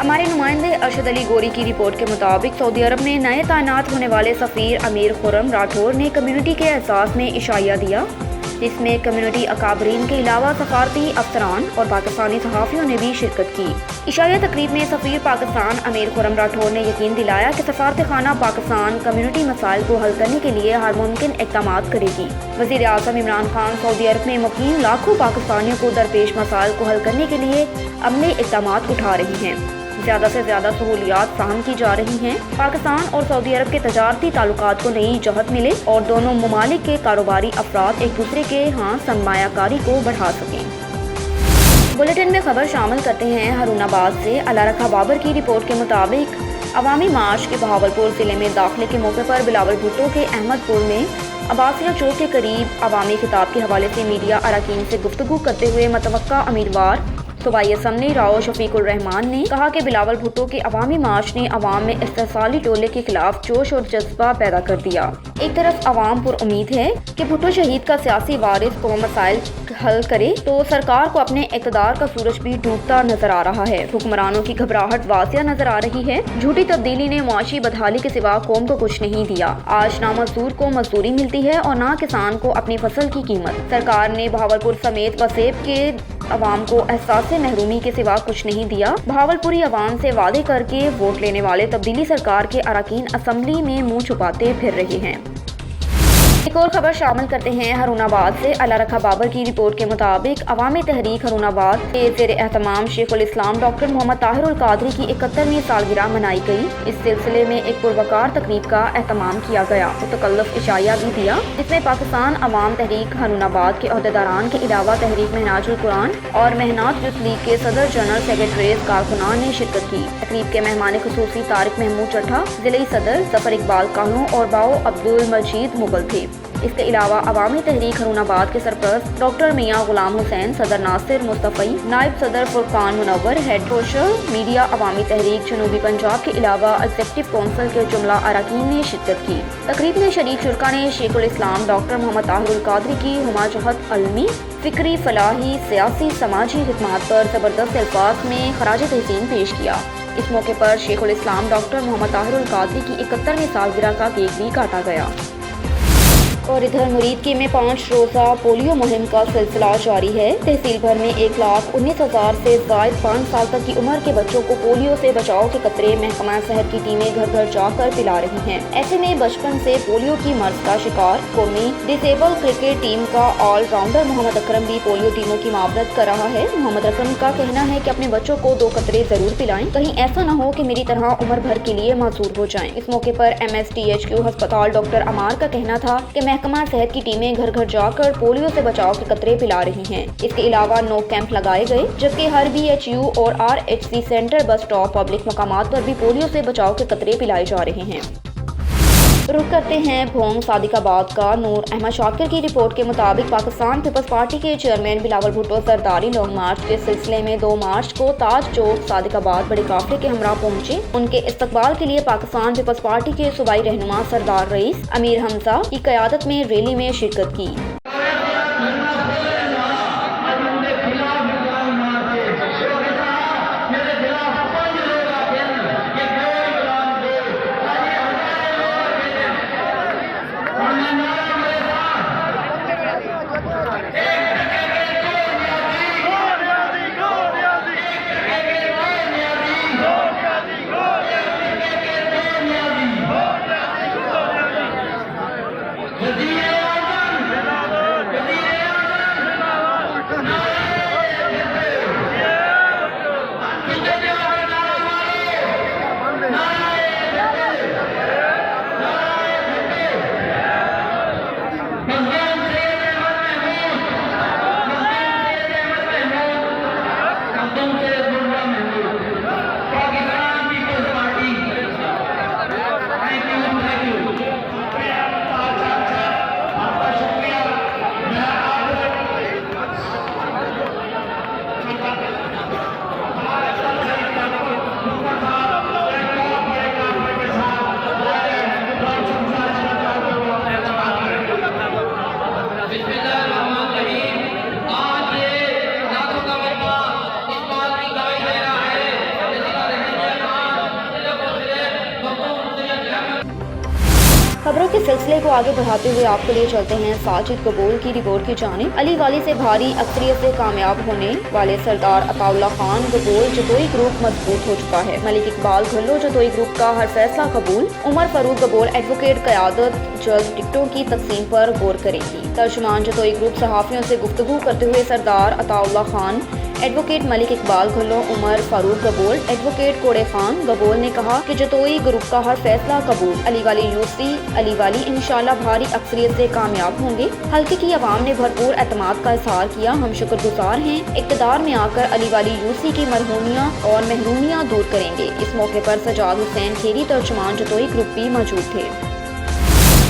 हमारे नुमाइंदे अरशद अली गोरी की रिपोर्ट के मुताबिक सऊदी अरब में नए तैनात होने वाले सफ़ीर अमीर खुर्रम राठौर ने कम्युनिटी के एहसास में इशाया दिया, जिसमें कम्युनिटी अकाबरीन के अलावा सफारती अफसरान और पाकिस्तानी सहाफ़ियों ने भी शिरकत की। इशाया तकरीब में सफ़ीर पाकिस्तान अमीर खुर्रम राठौर ने यकीन दिलाया कि सफारत खाना पाकिस्तान कम्युनिटी मसाइल को हल करने के लिए हर मुमकिन इक़दामात करेगी। वज़ीर आज़म इमरान खान सऊदी अरब में मुक़ीम लाखों पाकिस्तानियों को दरपेश मसाइल को हल करने के लिए अमली इक़दामात उठा रही हैं। ज़्यादा से ज़्यादा सहूलियात फराहम की जा रही हैं। पाकिस्तान और सऊदी अरब के तजारती ताल्लुकात को नई जहत मिले और दोनों ममालिक के कारोबारी अफराद एक दूसरे के यहाँ सरमायाकारी को बढ़ा सकें। बुलेटिन में खबर शामिल करते हैं हरुनाबाद से। अल्लाह रखा बाबर की रिपोर्ट के मुताबिक अवामी मार्च के बहावलपुर ज़िले में दाखिले के मौके पर बिलावल भुट्टो के अहमदपुर में अब्बासिया चौक के करीब अवामी खिताब के हवाले से मीडिया अरकान से गुफ्तगू करते हुए मतवक्का उम्मीदवार सूबाई असम्बली राव शफीकुर रहमान ने कहा कि बिलावल भुट्टो के अवामी मार्च ने अवाम में इस्तेसाली टोले के खिलाफ जोश और जज्बा पैदा कर दिया। एक तरफ अवाम पर उम्मीद है कि भुट्टो शहीद का सियासी वारिस कौम मसाइल हल करे, तो सरकार को अपने इक़्तिदार का सूरज भी डूबता नजर आ रहा है। हुक्मरानों की घबराहट वाज़िया नजर आ रही है। झूठी तब्दीली ने मुआशी बदहाली के सिवा कौम को कुछ नहीं दिया। आज ना मजदूर को मजदूरी मिलती है और ना किसान को अपनी फसल की कीमत। सरकार ने बहावलपुर समेत वसेब के अवाम को एहसास से महरूमी के सिवा कुछ नहीं दिया। बहावलपुरी अवाम से वादे करके वोट लेने वाले तब्दीली सरकार के अरकान असम्बली में मुंह छुपाते फिर रहे हैं। एक और खबर शामिल करते हैं हरुनाबाद से। अल्लाह रखा बाबर की रिपोर्ट के मुताबिक अवामी तहरीक हरुनाबाद के ज़ेर एहतमाम शेखुल इस्लाम डॉक्टर मोहम्मद ताहिरुल कादरी की 71वीं सालगिरह मनाई गई। इस सिलसिले में एक पुरवकार तकरीब का एहतमाम किया गया। मुतकल्लिफ इशाया भी दिया, जिसमें पाकिस्तान अवाम तहरीक हरुनाबाद के अहदेदारान के अलावा तहरीक महनाजुल कुरान और महनात युथ लीग के सदर जनरल सेक्रेटरीज कारकुनान ने शिरकत की। तकरीब के मेहमान खुसूसी तारिक महमूद चट्ठा, जिले सदर जफर इकबाल कानू और बाओ अब्दुल मजीद मुगल थे। इसके अलावा अवामी तहरीक हरुनाबाद के सरपरस्त डॉक्टर मियाँ गुलाम हुसैन, सदर नासिर मुस्तफ़ी, नायब सदर Furqan Munawwar, head social media Awami Tehreek जनूबी पंजाब के अलावा एग्जीक्यूटिव कौंसिल के जुमला अरकान ने शिरकत की। तकरीब में शरीक शुरका ने शेखुल इस्लाम डॉक्टर मोहम्मद ताहिरुल कादरी की हुमाजहत अलमी, फिक्री, फलाही, सियासी, समाजी खिदमात पर ज़बरदस्त अल्फाज में खराज तहसीन पेश किया। इस मौके पर शेखुल इस्लाम डॉक्टर मोहम्मद ताहिरुल कादरी की 71वीं सालगिरह का केक भी काटा गया। और इधर मुरीदकी में 5 रोज़ा पोलियो मुहिम का सिलसिला जारी है। तहसील भर में 1,19,000 से ज़ायद 5 साल तक की उम्र के बच्चों को पोलियो से बचाव के कतरे महकमा सेहत की टीमें घर घर जाकर पिला रही हैं। ऐसे में बचपन से पोलियो की मर्ज का शिकार कौमी डिसेबल क्रिकेट टीम का ऑलराउंडर मोहम्मद अकरम भी पोलियो टीमों की मावरत कर रहा है। मोहम्मद अकरम का कहना है कि अपने बच्चों को 2 कतरे जरूर पिलाएं, कहीं ऐसा न हो कि मेरी तरह उम्र भर के लिए मासूर हो जाएं। इस मौके पर MSTHQ अस्पताल डॉक्टर अमार का कहना था कि महकमा सेहत की टीमें घर घर जाकर पोलियो से बचाव के कतरे पिला रही हैं। इसके अलावा 9 कैंप लगाए गए, जबकि हर BHU और RHC centre, bus stop, public मकामात पर भी पोलियो से बचाव के कतरे पिलाए जा रहे हैं। रुक करते हैं भोंग सादिकाबाद का। नूर अहमद शाकिर की रिपोर्ट के मुताबिक पाकिस्तान पीपल्स पार्टी के चेयरमैन बिलावल भुट्टो सरदारी लॉन्ग मार्च के सिलसिले में 2 मार्च को ताज चौक सादिकाबाद बड़े काफिले के हमरा पहुंचे। उनके इस्तकबाल के लिए पाकिस्तान पीपल्स पार्टी के सूबाई रहनुमा सरदार रईस अमीर हमजा की क़यादत में रैली में शिरकत की। खबरों के सिलसिले को आगे बढ़ाते हुए आपको ले चलते हैं साजिद कबूल की रिपोर्ट की जानिब। अली वाली से भारी अक्सरियत से कामयाब होने वाले सरदार अताउल्लाह खान गबूल जतोई ग्रुप मजबूत हो चुका है। मलिक इकबाल घल्लो जतोई ग्रुप का हर फैसला कबूल। उमर फारूक गबूल एडवोकेट क़यादत जल्द टिकटों की तकसीम पर गौर करेगी। तर्जुमान जतोई ग्रुप सहाफ़ियों से गुफ्तगू करते हुए सरदार अताउल्लाह खान, एडवोकेट मलिक इकबाल घल्लो, उमर फारूक गबूल, एडवोकेट कोड़े खान गबूल ने कहा कि जतोई ग्रुप का हर फैसला कबूल। अली वाली यूसी अली वाली इंशाल्लाह भारी अक्सरियत से कामयाब होंगे। हल्के की आवाम ने भरपूर एतमाद का इज़हार किया। हम शुक्रगुजार हैं। इक़्तिदार में आकर अली वाली यूसी की मरहूमियाँ और महरूमियाँ दूर करेंगे। इस मौके पर सजाद हुसैन खेरी तर्जुमान जतोई ग्रुप भी मौजूद थे।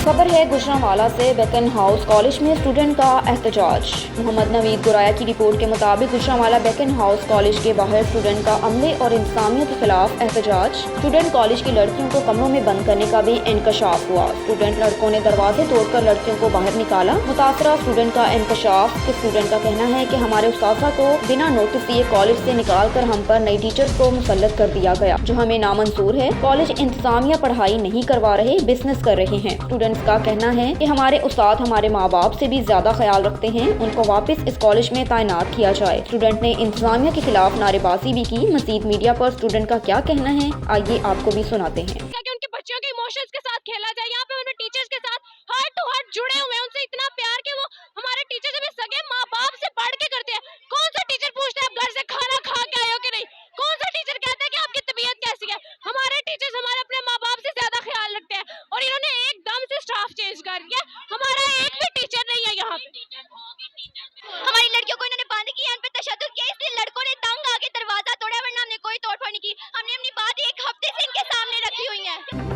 खबर है गुजरांवाला से। बेकन हाउस कॉलेज में स्टूडेंट का एहतजाज। मोहम्मद नवीद गुराया की रिपोर्ट के मुताबिक गुजरांवाला बेकन हाउस कॉलेज के बाहर स्टूडेंट का अमले और इंतजामिया के खिलाफ एहतजाज। स्टूडेंट कॉलेज की लड़कियों को कमरों में बंद करने का भी इंकशाफ हुआ। स्टूडेंट लड़कों ने दरवाजे तोड़कर लड़कियों को बाहर निकाला। मुतासरा स्टूडेंट का इंकशाफ। स्टूडेंट का कहना है कि हमारे उस्ताज़ा को बिना नोटिस दिए कॉलेज से निकाल कर हम पर नई टीचर्स को मुसल्लत कर दिया गया, जो हमें नामंजूर है। कॉलेज इंतजामिया पढ़ाई नहीं करवा रहे, बिजनेस कर रहे हैं। स्टूडेंट्स का कहना है कि हमारे उस्ताद हमारे माँ बाप से भी ज्यादा ख्याल रखते हैं, उनको वापस इस कॉलेज में तैनात किया जाए। स्टूडेंट ने इंतजामिया के खिलाफ नारेबाजी भी की। मजीद मीडिया पर स्टूडेंट का क्या कहना है, आइए आपको भी सुनाते हैं। उनके बच्चों के इमोशंस के साथ खेला जाए। यहाँ पे उन्हें टीचर्स के साथ हार्ट टू हार्ट जुड़े हुए हैं, उनसे इतना प्यार कि वो हमारे टीचर से भी सगे माँ बाप से बढ़ के करते हैं। कौन सा टीचर पूछता है आप घर से खाना खा के आए हो कि नहीं? कौन सा टीचर कहता है कि आपकी तबीयत कैसी है? हमारे टीचर्स हमारे अपने माँ बाप से ज्यादा ख्याल रखते हैं और इन्होंने एकदम से स्टाफ चेंज कर दिया। हमारा एक भी टीचर नहीं है यहाँ पे। हमारी लड़कियों को इन्होंने बंद किया, उन पे तशद्दुद किया, इसलिए लड़कों ने तंग आके दरवाजा तोड़ा, वरना हमने कोई तोड़फोड़ नहीं की। हमने अपनी बात एक हफ्ते से इनके सामने रखी हुई है।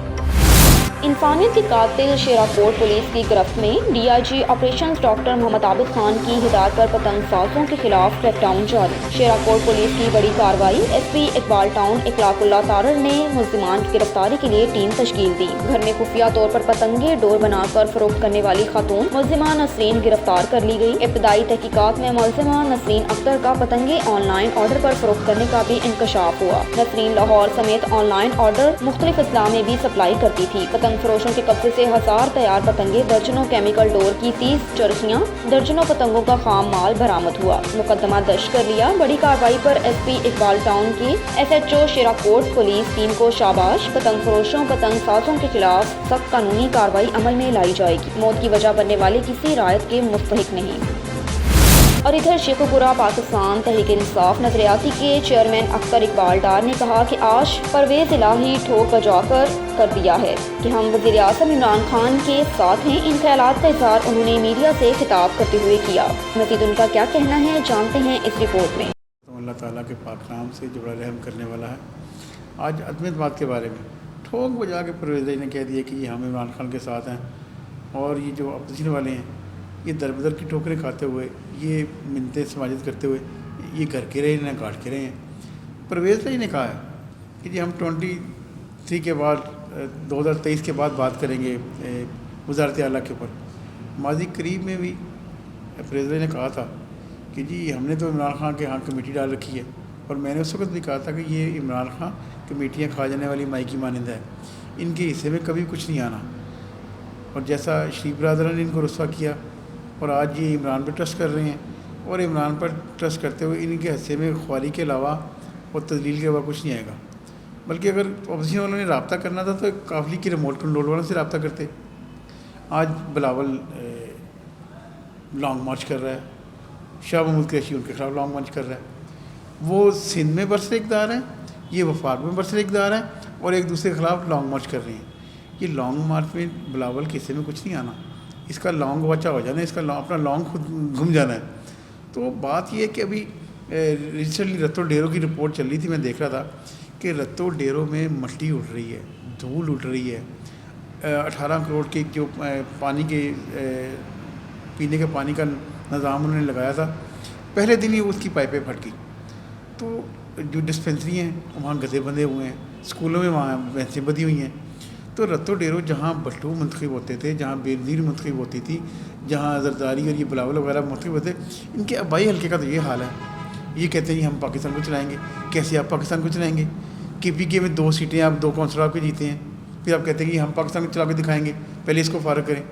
इंसानियत के कातिल शेराकोट पुलिस की गिरफ्त में। DIG operations doctor Mohammad Abid Khan की हिदायत पर पतंग साजों के खिलाफ क्रैकडाउन जारी। शेराकोट पुलिस की बड़ी कार्रवाई। एसपी इकबाल टाउन इखलाकुल्लाह तारर ने मुल्जिमान की गिरफ्तारी के लिए टीम तश्कील दी। घर में खुफिया तौर पर पतंगे डोर बनाकर फरोख्त करने वाली खातून मुल्जिमा नसरीन गिरफ्तार कर ली गई। इब्तदाई तहकीकात में मुल्जिमा नसरीन अख्तर का पतंगे ऑनलाइन ऑर्डर पर फरोख्त करने का भी इंकशाफ हुआ। नसरीन लाहौर समेत ऑनलाइन ऑर्डर मुख्तलिफ अजला में भी सप्लाई करती थी। पतंग फरोशों के कब्जे से 1000 तैयार पतंगे, दर्जनों केमिकल डोर की 30 चरखियां, दर्जनों पतंगों का खाम माल बरामद हुआ। मुकदमा दर्ज कर लिया। बड़ी कार्रवाई पर एसपी इकबाल टाउन की एसएचओ शेराकोट पुलिस टीम को शाबाश। पतंग फरोशों पतंग साजों के खिलाफ सख्त कानूनी कार्रवाई अमल में लाई जाएगी। मौत की वजह बनने वाले किसी रायत के मुस्तहिक नहीं। और इधर शेखुपुरा पाकिस्तान तहरीक इंसाफ नजरियाती के चेयरमैन अख्तर इकबाल डार ने कहा कि आज परवेज इलाही ठोक बजा कर दिया है कि हम वज़ीर आज़म इमरान खान के साथ हैं। इन ख्यालात का इज़हार उन्होंने मीडिया से खिताब करते हुए किया। मज़ीद उनका क्या कहना है, जानते हैं इस रिपोर्ट में। अल्लाह ताला के पाक नाम से जो बड़ा रहम करने वाला है। आज अदमियत बात के बारे में ठोक बजा के परवेज़ ने कह दिया कि हम इमरान खान के साथ हैं, और ये जो अपोजिशन वाले हैं ये दर बदर की ठोकरें खाते हुए, ये मिन्नतें समाजित करते हुए ये घर के रहे ना काट के रहे हैं। परवेज़ ने कहा है कि जी हम 23 के बाद 2023 के बाद बात करेंगे वज़ारत आला के ऊपर। माजी करीब में भी परवेज़ ने कहा था कि जी हमने तो इमरान खान के यहाँ कमेटी डाल रखी है, और मैंने उस वक्त भी कहा था कि ये इमरान खान कमेटियाँ खा जाने वाली माई की मानंद है, इनके हिस्से में कभी कुछ नहीं आना। और जैसा शरीफ बरदरान ने इनको रुस्वा किया, और आज ये इमरान पर ट्रस्ट कर रहे हैं, और इमरान पर ट्रस्ट करते हुए इनके हिस्से में ख्वारी के अलावा और तजलील के अलावा कुछ नहीं आएगा। बल्कि अगर अपोजिशन वालों ने रब्ता करना था तो काफिले की रिमोट कंट्रोल वालों से रब्ता करते। आज बिलावल लॉन्ग मार्च कर रहा है, शाह महमूद कुरैशी उनके खिलाफ लॉन्ग मार्च कर रहा है। वो सिंध में बरसर इक़्तिदार हैं, ये वफाक में बरसर इक़्तिदार हैं, और एक दूसरे के खिलाफ लॉन्ग मार्च कर रहे हैं। ये लॉन्ग मार्च में बिलावल के हिस्से में कुछ नहीं आना, इसका लॉन्ग बचा हो जाना है, इसका अपना लॉन्ग खुद घूम जाना है। तो बात ये है कि अभी रिसेंटली रत्तो डेरों की रिपोर्ट चल रही थी, मैं देख रहा था कि रत्तो डेरों में मट्टी उड़ रही है, धूल उड़ रही है। 18 करोड़ के जो पानी के पीने के पानी का निज़ाम उन्होंने लगाया था, पहले दिन ही उसकी पाइपें फट गई। तो जो डिस्पेंसरी हैं वहाँ गधे बंधे हुए हैं, स्कूलों में वहाँ भैंसें बंधी हुई हैं। तो रत्तो डेरो जहाँ भट्टू मुंतखब होते थे, जहाँ बेनज़ीर मुंतखब होती थी, जहाँ जरदारी और ये बिलावल वगैरह मुंतखब होते, इनके अबाई हल्के का तो ये हाल है। ये कहते हैं हम पाकिस्तान को चलाएँगे। कैसे आप पाकिस्तान को चलाएँगे? KPK में 2 सीटें आप 2 कौंसलर आपके जीते हैं, फिर आप कहते हैं कि हम पाकिस्तान को चला के दिखाएँगे। पहले इसको फारग करें।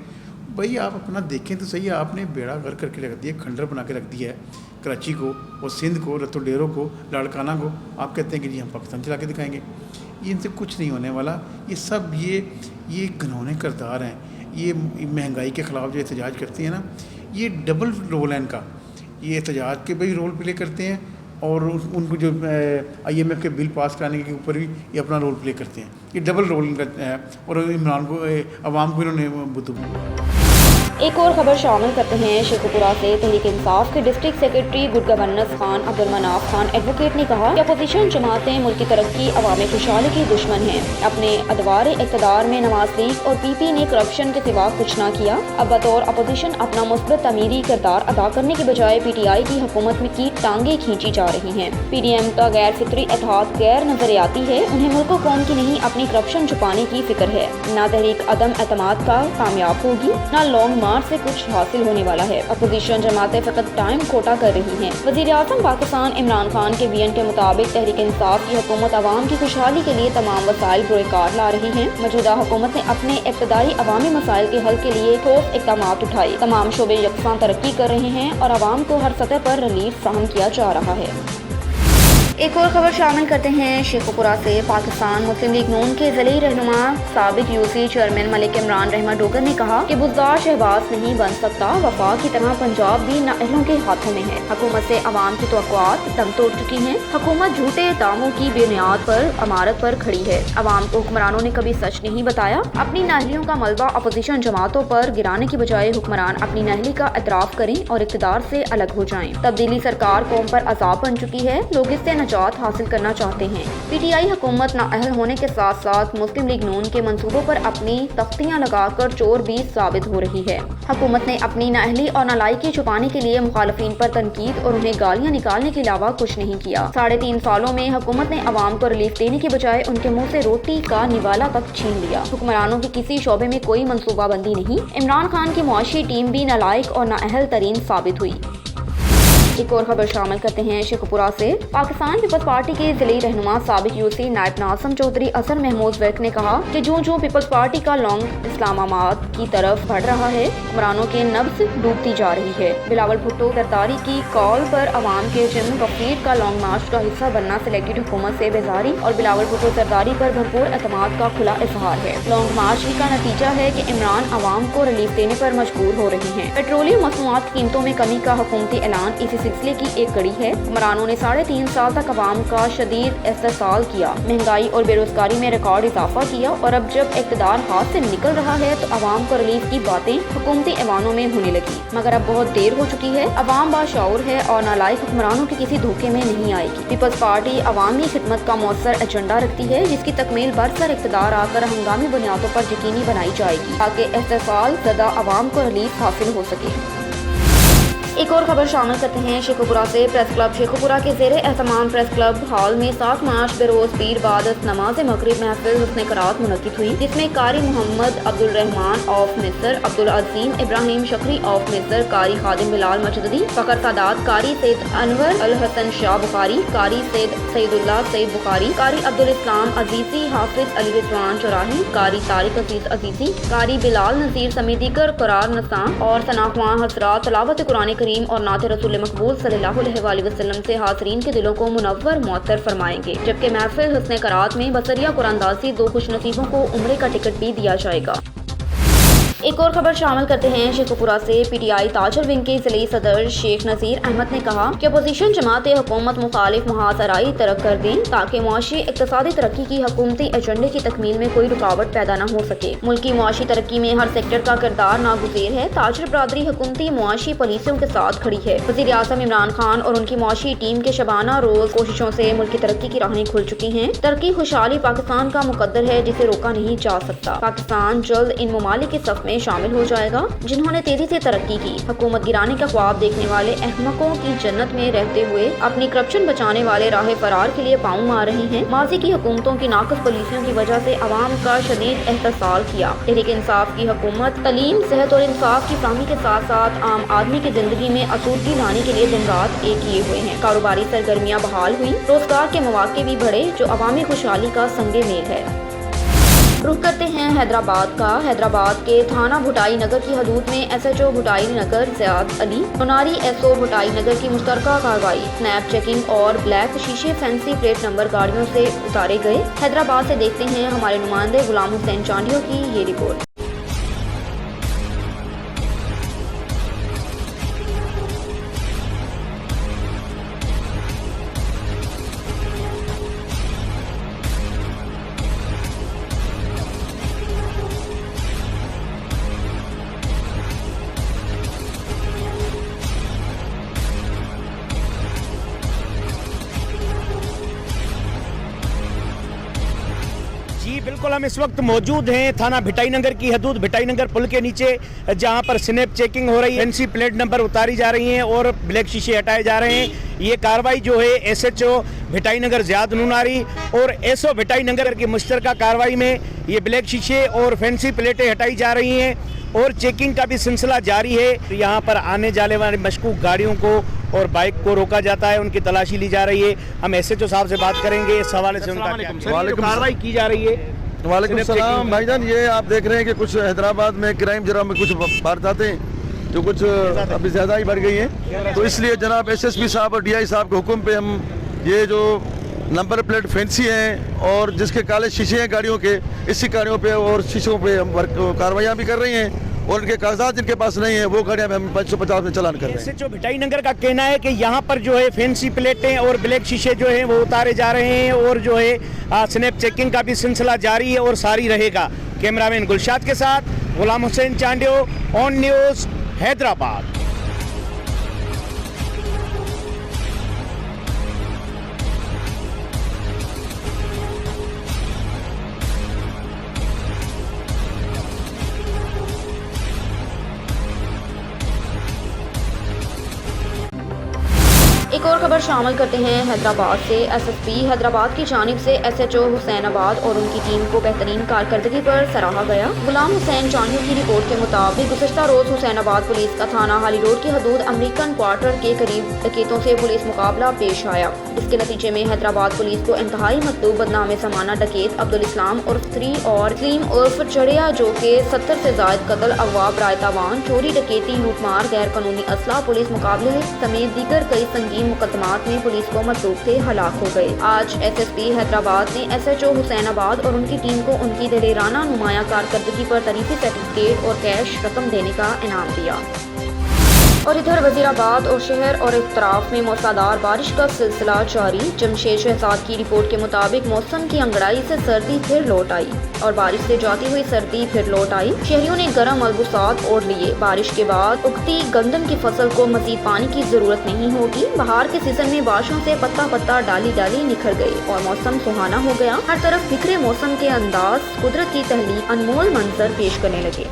भाई आप अपना देखें तो सही, आपने बेड़ा घर करके रख दिया, खंडर बना के रख दिया है कराची को और सिंध को, रत्तो डेरों को, लाड़काना को। आप कहते हैं कि जी हम पाकिस्तान चला के दिखाएंगे। ये इनसे कुछ नहीं होने वाला। ये सब ये घिनौने किरदार हैं। ये महंगाई के ख़िलाफ़ जो एहतजाज करते हैं ना, ये डबल रोल है इनका। ये एहतजाज के भी रोल प्ले करते हैं और उनको जो IMF के बिल पास कराने के ऊपर भी ये अपना रोल प्ले करते हैं। ये डबल रोल इनका है और इमरान को, अवाम को इन्होंने बुद्धू। एक और खबर शामिल करते हैं शेखुपुरा से। तहरीक इंसाफ के district secretary good governance Khan Abdul Manaf Khan advocate ने कहा कि अपोजिशन जमातें मुल्क की तरक्की, अवामी खुशहाली की दुश्मन हैं। अपने अदवार इक़्तिदार में नवाज लीग और PP ने करप्शन के सिवा कुछ न किया। अब बतौर अपोजिशन अपना मुस्बत तमीरी किरदार अदा करने के बजाय PTI की हुकूमत में की टांगे खींची जा रही हैं। PDM का गैर फितरी इत्तेहाद गैर नजरियाती है। उन्हें मुल्क कौम की नहीं अपनी करप्शन छुपाने की फिक्र है। न तहरीक अदम एतमाद का कामयाब होगी, न लॉन्ग मार्च से कुछ हासिल होने वाला है। अपोजिशन जमातें फकत टाइम खोटा कर रही हैं। वज़ीर आज़म पाकिस्तान इमरान खान के वीएन के मुताबिक तहरीक इंसाफ की हुकूमत अवाम की खुशहाली के लिए तमाम वसाइल बुरेकार ला रही हैं। मौजूदा हुकूमत ने अपने इब्तदाई अवामी मसाइल के हल के लिए ठोस इक़दामात उठाए। तमाम शोबे यकसां तरक्की कर रहे हैं और अवाम को हर सतह पर रिलीफ फराहम किया जा रहा है। एक और खबर शामिल करते हैं शेखुपुरा से। पाकिस्तान मुस्लिम लीग नून के ज़िली रहनुमा साबिक UC चेयरमैन मलिक इमरान रहमा डोगर ने कहा कि बुज़दार शहबाज नहीं बन सकता। वफाक की तरह पंजाब भी नाअहलों के हाथों में है। हुकूमत से अवाम की तवक्कुआत दम तोड़ चुकी हैं। हुकूमत झूठे दावों की बुनियाद पर अमारत पर खड़ी है। अवाम को हुक्मरानों ने कभी सच नहीं बताया। अपनी नाअहलियों का मलबा अपोजिशन जमातों पर गिराने की बजाय हुक्मरान अपनी नाअहली का एतराफ़ करें और इक़्तिदार से अलग हो जाएं। तब्दीली सरकार कौम पर अज़ाब बन चुकी है। लोग इससे निजात हासिल करना चाहते हैं। PTI हुकूमत नाअहल होने के साथ साथ मुस्लिम लीग नून के मंसूबों पर अपनी तख्तियां लगाकर चोर भी साबित हो रही है। हुकूमत ने अपनी नाअहली और नालायकी छुपाने के लिए मुखालिफिन पर तनकीद और उन्हें गालियां निकालने के अलावा कुछ नहीं किया। 3.5 सालों में हुकूमत ने अवाम को रिलीफ देने के बजाय उनके मुंह से रोटी का निवाला तक छीन लिया। हुक्मरानों की किसी शोबे में कोई मनसूबाबंदी नहीं। इमरान खान की मुआशी टीम भी नालायक और नाअहल तरीन साबित हुई। एक और खबर शामिल करते हैं शेखुपुरा से। पाकिस्तान पीपल्स पार्टी के ज़िली रहनुमा साबिक UC नायब नाज़िम चौधरी असर महमूद वर्क ने कहा कि जो पीपल्स पार्टी का लॉन्ग इस्लामाबाद की तरफ बढ़ रहा है, हुक्मरानों के नब्ज़ डूबती जा रही है। बिलावल भुट्टो सरदारी की कॉल पर अवाम के जिम गफीर का लॉन्ग मार्च का हिस्सा बनना सिलेक्टेड हुकूमत से बेजारी और बिलावल भुट्टो सरदारी पर भरपूर एतमाद का खुला इजहार है। लॉन्ग मार्च ही का नतीजा है कि इमरान अवाम को रिलीफ देने पर मजबूर हो रही हैं। पेट्रोलियम मसनूआत की कीमतों में कमी का हुकूमती ऐलान इसी सिलसिले की एक कड़ी है। हुक्मरानों ने 3.5 साल तक अवाम का शदीद इस्तेसाल किया, महंगाई और बेरोजगारी में रिकॉर्ड इजाफा किया और अब जब इक़्तिदार हाथ से निकल रहा है तो अवाम को रिलीफ की बातें हुकूमती ऐवानों में होने लगी। मगर अब बहुत देर हो चुकी है। अवाम बाशऊर है और नालायक हुक्मरानों के किसी धोखे में नहीं आएगी। पीपल्स पार्टी अवामी खिदमत का मौसर एजेंडा रखती है, जिसकी तकमील बरसर इक़्तिदार आकर हंगामी बुनियादों पर यकीनी बनाई जाएगी ताकि इस्तेसाल ज़दा अवाम को रिलीफ हासिल हो सके। एक और खबर शामिल करते हैं शेखुपुरा से। प्रेस क्लब शेखुपुरा के ज़ेरे एहतमाम प्रेस क्लब हॉल में 7 मार्च बरोज़ पीर बाद नमाज मगरिब महफिल हुस्न क़रात मुनक़िद हुई, जिसमें कारी मोहम्मद अब्दुल रहमान ऑफ मिस्र, अब्दुल अजीम इब्राहिम शकरी ऑफ मिस्र, कारी खादिम बिलाल मजददी, फ़खर सादात, कारी सैयद अनवर अल हसन शाह बुखारी, कारी सैयदुल्लाह सैयद बुखारी, कारी अब्दुल इस्लाम अजीज़ी, हाफिज अली रिजवान चौराही, कारी तारिक अजीज अजीज़ी, कारी बिलाल नज़ीर समेत दीगर क़रार नसा और सनाख्वां हज़रात तलावत कुरान करीम और नात रसूल मकबूल सल्लल्लाहु अलैहि वसल्लम से हाज़रीन के दिलों को मुनव्वर मुअत्तर फरमाएंगे। जबकि महफिल हुस्न क़रात में बसरिया कुरानदासी 2 खुशनसीबों को उम्रे का टिकट भी दिया जाएगा। एक और खबर शामिल करते हैं शेखुपुरा से। PTI ताजर विंग के ज़िली सदर शेख नज़ीर अहमद ने कहा कि अपोजिशन जमातें हुकूमत मुखालिफ मुहासराई तरक कर दें ताकि मुआशी इक़्तिसादी तरक्की की हुकूमती एजेंडे की तकमील में कोई रुकावट पैदा न हो सके। मुल्क की मुआशी तरक्की में हर सेक्टर का किरदार नागुज़ीर है। ताजर बरादरी हुकूमती मुआशी पॉलिसियों के साथ खड़ी है। वज़ीर आज़म इमरान खान और उनकी मुआशी टीम के शबाना रोज़ कोशिशों से मुल्क की तरक्की की राहें खुल चुकी हैं। तरक्की खुशहाली पाकिस्तान का मुकद्दर है जिसे रोका नहीं जा सकता। पाकिस्तान जल्द इन ममालिक के सफ में शामिल हो जाएगा जिन्होंने तेजी से तरक्की की। हुकूमत गिराने का ख्वाब देखने वाले अहमकों की जन्नत में रहते हुए अपनी करप्शन बचाने वाले राह फरार के लिए पाँव मार रहे हैं। माजी की हुकूमतों की नाकस पॉलिसियों की वजह से अवाम का शदीद एहतसाल किया। तहरीक इंसाफ की हुकूमत तलीम, सेहत और इंसाफ की फराहमी के साथ साथ आम आदमी की जिंदगी में आसूदगी लाने के लिए दिन रात एक किए हुए हैं। कारोबारी सरगर्मियाँ बहाल हुई, रोजगार के मौके भी बढ़े जो अवामी खुशहाली का संगे मेल है। रुख करते हैं हैदराबाद का। हैदराबाद के थाना भुटाई नगर की हदूद में SHO भुटाई नगर ज़ियाद अली मुनारी SO भुटाई नगर की मुश्तरका कार्रवाई। स्नैप चेकिंग और ब्लैक शीशे फैंसी प्लेट नंबर गाड़ियों से उतारे गए। हैदराबाद से देखते हैं हमारे नुमाइंदे गुलाम हुसैन चांडियो की ये रिपोर्ट। जी बिल्कुल, हम इस वक्त मौजूद हैं थाना भिटाई नगर की हदूद भिटाई नगर पुल के नीचे, जहां पर स्नैप चेकिंग हो रही है, फैंसी प्लेट नंबर उतारी जा रही हैं और ब्लैक शीशे हटाए जा रहे हैं। ये कार्रवाई जो है SHO भिटाई नगर ज़ियाद नुनारी और SO भिटाई नगर की मुश्तरका कार्रवाई में ये ब्लैक शीशे और फैंसी प्लेटें हटाई जा रही हैं और चेकिंग का भी सिलसिला जारी है। यहाँ पर आने जाने वाली मशकूक गाड़ियों को और बाइक को रोका जाता है, उनकी तलाशी ली जा रही है। हम SHO साहब से बात करेंगे इस हवाले से। उनका कार्रवाई की जा रही है। वालेकुम सलाम भाईजान, ये आप देख रहे हैं कि कुछ हैदराबाद में क्राइम जरा में कुछ वारदातें जो कुछ अभी ज़्यादा ही बढ़ गई हैं, तो इसलिए जनाब SSP साहब और DI साहब के हुक्म पे हम ये जो नंबर प्लेट फैंसी हैं और जिसके काले शीशे हैं गाड़ियों के, इसी गाड़ियों पे और शीशों पे हम कार्रवाइयाँ भी कर रही हैं और उनके कागजात जिनके पास नहीं है वो गाड़ियाँ हम 550 में चलान कर रहे हैं। SHO भिटाई नगर का कहना है कि यहाँ पर जो है फैंसी प्लेटें और ब्लैक शीशे जो है वो उतारे जा रहे हैं और जो है स्नैप चेकिंग का भी सिलसिला जारी है और सारी रहेगा। कैमरामैन गुलशाद के साथ गुलाम हुसैन चांडियो, ऑन न्यूज़, हैदराबाद। एक और खबर शामिल करते हैं हैदराबाद से। SSP हैदराबाद की जानिब से SHO हुसैनाबाद और उनकी टीम को बेहतरीन कारकर्दगी पर सराहा गया। गुलाम हुसैन चांडियो की रिपोर्ट के मुताबिक गुज़श्ता रोज हुसैनाबाद पुलिस का थाना हाली रोड की हदूद अमेरिकन क्वार्टर के करीब डकैतों से पुलिस मुकाबला पेश आया, जिसके नतीजे में हैदराबाद पुलिस को इंतहाई मतलूब बदनाम समाना डकैत अब्दुल इस्लाम उर्फ 3 और सलीम उर्फ चढ़िया जो के 70 से ज़ायद कत्ल, अगवा, बरायतावान, चोरी, डकैती, लूटमार, गैर कानूनी असला, पुलिस मुकाबले समेत दीगर कई संगीन मुकदमात में पुलिस को मतलूब थे हलाक हो गए। आज SSP हैदराबाद ने SHO हुसैनाबाद और उनकी टीम को उनकी दलेराना नुमाया कारकर्दगी पर तरीफी सर्टिफिकेट और कैश रकम देने का इनाम दिया। और इधर वजीराबाद और शहर और इतराफ में मूसलाधार बारिश का सिलसिला जारी। जमशेद शहजाद की रिपोर्ट के मुताबिक मौसम की अंगड़ाई से सर्दी फिर लौट आई और बारिश से जाती हुई सर्दी फिर लौट आई। शहरियों ने गर्म मलबूसात ओढ़ लिए। बारिश के बाद उगती गंदम की फसल को मजीद पानी की जरूरत नहीं होगी। बहार के सीजन में बारिशों से पत्ता पत्ता डाली डाली निखर गई और मौसम सुहाना हो गया। हर तरफ बिखरे मौसम के अंदाज कुदरत की तहलीक अनमोल मंजर पेश करने लगे।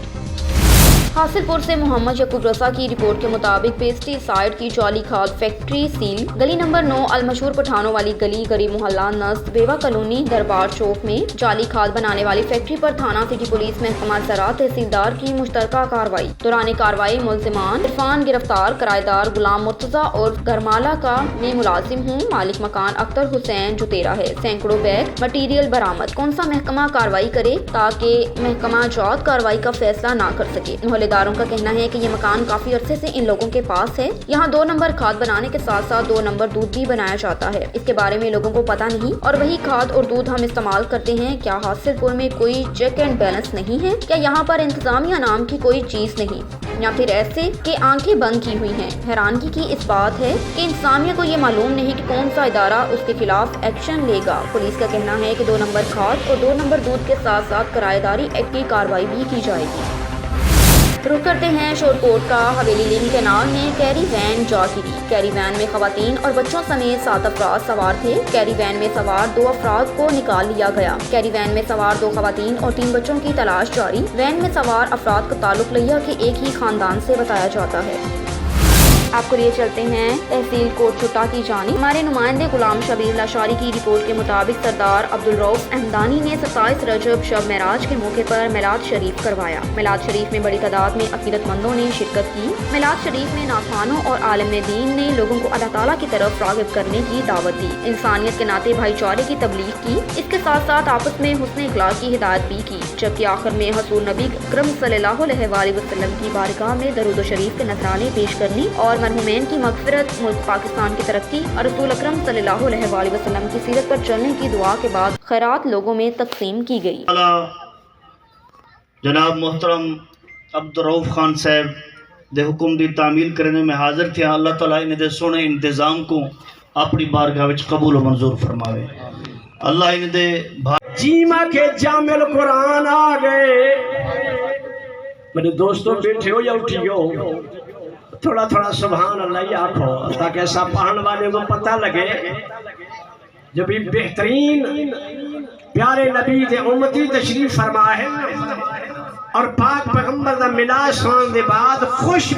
हासिलपुर से मोहम्मद यकूब रसा की रिपोर्ट के मुताबिक पेस्टिसाइड की जाली खाद फैक्ट्री सील। गली नंबर 9 अलमशहूर पठानों वाली गली, गरीब मोहल्ला नस्त बेवा कॉलोनी, दरबार चौक में जाली खाद बनाने वाली फैक्ट्री पर थाना सिटी पुलिस महकमा ज़राअत तहसीलदार की मुश्तरका कार्रवाई। दौरान कार्रवाई मुलजिमान इरफान गिरफ्तार, किराएदार गुलाम मुर्तजा और गरमाला का मैं मुलाजिम हूँ, मालिक मकान अख्तर हुसैन जुतेरा है। सैकड़ों बैग मटीरियल बरामद। कौन सा महकमा कार्रवाई करे ताकि महकमा जात कार्रवाई का फैसला ना कर सके। मोहल्लेदारों का कहना है कि ये मकान काफी अरसे से इन लोगों के पास है। यहाँ 2 नंबर खाद बनाने के साथ साथ 2 नंबर दूध भी बनाया जाता है। इसके बारे में लोगों को पता नहीं और वही खाद और दूध हम इस्तेमाल करते हैं। क्या हासिलपुर में कोई चेक एंड बैलेंस नहीं है? क्या यहाँ पर इंतजामिया नाम की कोई चीज नहीं, या फिर ऐसे कि आंखें बंद की हुई हैं? हैरानगी की इस बात है कि इंतजामिया को ये मालूम नहीं कि कौन सा इदारा उसके खिलाफ एक्शन लेगा। पुलिस का कहना है कि 2 नंबर खाद और 2 नंबर दूध के साथ साथ किराएदारी एक्ट की कार्रवाई भी की जाएगी। रुक करते हैं शोरकोट का। हवेली लिंक कैनाल में कैरी वैन जा गिरी। कैरी वैन में खवातीन और बच्चों समेत 7 अफराद सवार थे। कैरी वैन में सवार 2 अफराद को निकाल लिया गया। कैरी वैन में सवार 2 खवातीन और 3 बच्चों की तलाश जारी। वैन में सवार अफराद का ताल्लुक लिया के एक ही खानदान से बताया जाता है। आपको लिए चलते हैं तहसील कोट छुट्टा की जानिब। हमारे नुमाइंदे गुलाम शबीर लाशारी की रिपोर्ट के मुताबिक सरदार अब्दुल रऊफ अहमदानी ने 27 रजब शब मेराज के मौके पर मिलाद शरीफ करवाया। मिलाद शरीफ में बड़ी तादाद में अकीदतमंदों ने शिरकत की। मिलाद शरीफ में नाखानों और आलिम दीन ने लोगों को अल्लाह ताला की तरफ राग़िब करने की दावत दी, इंसानियत के नाते भाईचारे की तबलीग की। इसके साथ साथ आपस में हुस्न इखलाक की हिदायत भी की, जबकि आखिर में हजूर नबी अकरम सल्लल्लाहु अलैहि वसल्लम की बारगाह में दरूद शरीफ के नज़राने पेश करने और मरहुमैन की मग़फ़िरत, मुल्क पाकिस्तान की तरक्की और रसूल अकरम सल्लल्लाहु अलैहि वसल्लम की सीरत पर चलने की दुआ के बाद खैरात लोगों में तकसीम की गई। जनाब मोहतरम अब्दुल रऊफ खान साहब दे हुक्म दी तामील करने में हाजिर थे। अल्लाह ताला इन दे सोने इंतजाम को अपनी बारगाह विच कबूल व मंजूर फरमावे। अल्लाह इन दे जीमा के जामिल कुरान आ गए। मेरे दोस्तों बैठे हो या उठी हो, थोड़ा थोड़ा सुभान अल्लाह आखो ताकि ऐसा पढ़ने वाले को पता लगे जब भी बेहतरीन प्यारे नबी दे उम्मती तशरीफ फरमा है और पाक पैगंबर दा मिलाद सुनने के बाद खुश